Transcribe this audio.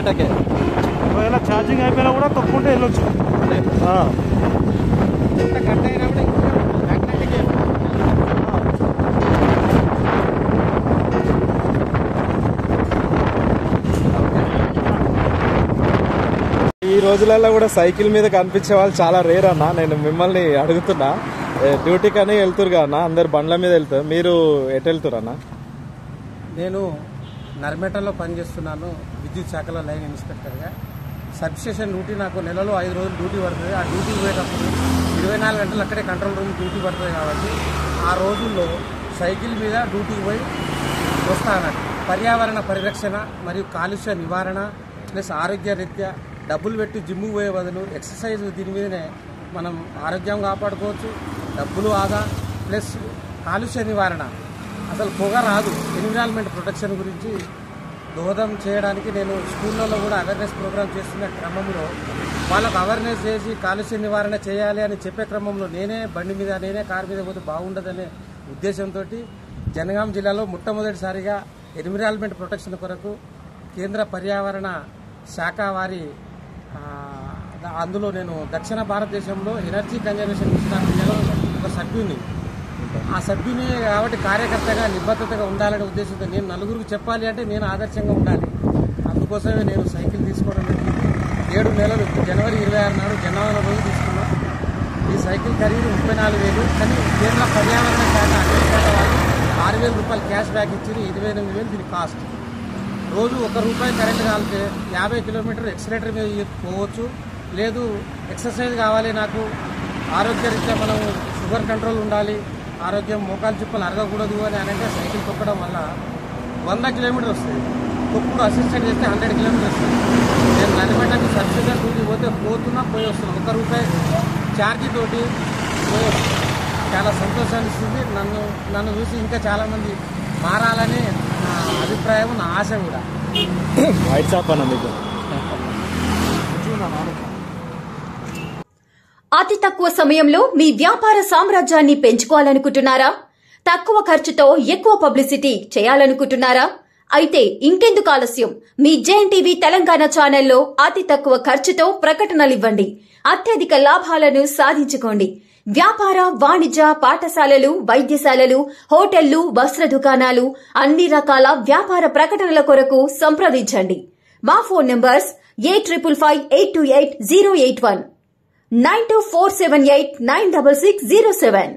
బయటకే ఒకవేళ ఛార్జింగ్ అయిపోయినా కూడా తొక్కుంటే వెళ్ళొచ్చు. ఈ రోజులలో కూడా సైకిల్ మీద కనిపించే వాళ్ళు చాలా రేర్ అన్న. నేను మిమ్మల్ని అడుగుతున్నా, డ్యూటీకి అని వెళ్తురు కదా అందరు బండ్ల మీద వెళ్తారు, మీరు ఎటు వెళ్తురు అన్న? నేను నర్మేటలో పనిచేస్తున్నాను, విద్యుత్ శాఖలో లైన్ ఇన్స్పెక్టర్గా. సబ్స్టేషన్ డ్యూటీ నాకు నెలలో 5 రోజులు డ్యూటీ పడుతుంది. ఆ డ్యూటీకి పోయేటప్పుడు 24 గంటలు అక్కడే కంట్రోల్ రూమ్ డ్యూటీ పడుతుంది కాబట్టి ఆ రోజుల్లో సైకిల్ మీద డ్యూటీకి పోయి వస్తానట్టు. పర్యావరణ పరిరక్షణ మరియు కాలుష్య నివారణ ప్లస్ ఆరోగ్య రీత్యా డబ్బులు పెట్టి జిమ్ము పోయే బదులు ఎక్సర్సైజ్ దీని మీదనే మనం ఆరోగ్యం కాపాడుకోవచ్చు, డబ్బులు ఆదా ప్లస్ కాలుష్య నివారణ. అసలు పొగ రాదు. ఎన్విరాన్మెంట్ ప్రొటెక్షన్ గురించి దోహదం చేయడానికి నేను స్కూళ్ళలో కూడా అవేర్నెస్ ప్రోగ్రామ్ చేస్తున్న క్రమంలో వాళ్ళకు అవేర్నెస్ చేసి కాలుష్య నివారణ చేయాలి అని చెప్పే క్రమంలో నేనే బండి మీద నేనే కారు మీద పోతే బాగుండదనే ఉద్దేశంతో జనగాం జిల్లాలో మొట్టమొదటిసారిగా ఎన్విరాన్మెంట్ ప్రొటెక్షన్ కొరకు కేంద్ర పర్యావరణ శాఖ వారి అందులో నేను దక్షిణ భారతదేశంలో ఎనర్జీ కన్జర్వేషన్ మిషన్ ఆఫ్ ఇండియాలో ఒక సభ్యుని. ఆ సభ్యుని కాబట్టి కార్యకర్తగా నిబద్ధతగా ఉండాలనే ఉద్దేశంతో నేను నలుగురికి చెప్పాలి అంటే నేను ఆదర్శంగా ఉండాలి. అందుకోసమే నేను సైకిల్ తీసుకోవడం జరిగింది. 7 నెలలు జనవరి 26 నాడు జనవరి రోజు తీసుకున్నాం. ఈ సైకిల్ ఖరీదు 34,000. కానీ కేంద్ర పర్యావరణ శాఖ అటవీ శాఖ వాళ్ళు 6,000 రూపాయలు క్యాష్ బ్యాక్ ఇచ్చి 28,000 దీని కాస్ట్. రోజు ₹1 కరెంట్ కాలితే 50 కిలోమీటర్ ఎక్సలేటర్ మీద పోవచ్చు. లేదు ఎక్సర్సైజ్ కావాలి, నాకు ఆరోగ్యరీత్యా మనం షుగర్ కంట్రోల్ ఉండాలి, ఆరోగ్యం మోకాలు చిప్పలు అరగకూడదు అని అంటే సైకిల్ తొక్కడం వల్ల 100 కిలోమీటర్ వస్తుంది. తొక్కుడు అసిస్టెంట్ చేస్తే 100 కిలోమీటర్ వస్తుంది. నేను నడిపేటకి సబ్సిడీ డ్యూటీ పోతే పోతున్నా పోయి వస్తున్నాను. ₹1 ఛార్జీ తోటి పోయి చాలా సంతోషాన్ని ఇస్తుంది. నన్ను చూసి ఇంకా చాలామంది మారాలని నా అభిప్రాయం, నా ఆశ కూడా. అతి తక్కువ సమయంలో మీ వ్యాపార సామ్రాజ్యాన్ని పెంచుకోవాలనుకుంటున్నారా? తక్కువ ఖర్చుతో ఎక్కువ పబ్లిసిటీ చేయాలనుకుంటున్నారా? అయితే ఇంకెందుకు ఆలస్యం? మీ జేఎన్టీవీ తెలంగాణ ఛానల్లో అతి తక్కువ ఖర్చుతో ప్రకటనలివ్వండి. అత్యధిక లాభాలను సాధించుకోండి. వ్యాపార, వాణిజ్య, పాఠశాలలు, వైద్యశాలలు, హోటళ్లు, వస్త్ర దుకాణాలు, అన్ని రకాల వ్యాపార ప్రకటనల కొరకు సంప్రదించండి. మా ఫోన్ నంబర్స్ 8558280881 9247896607.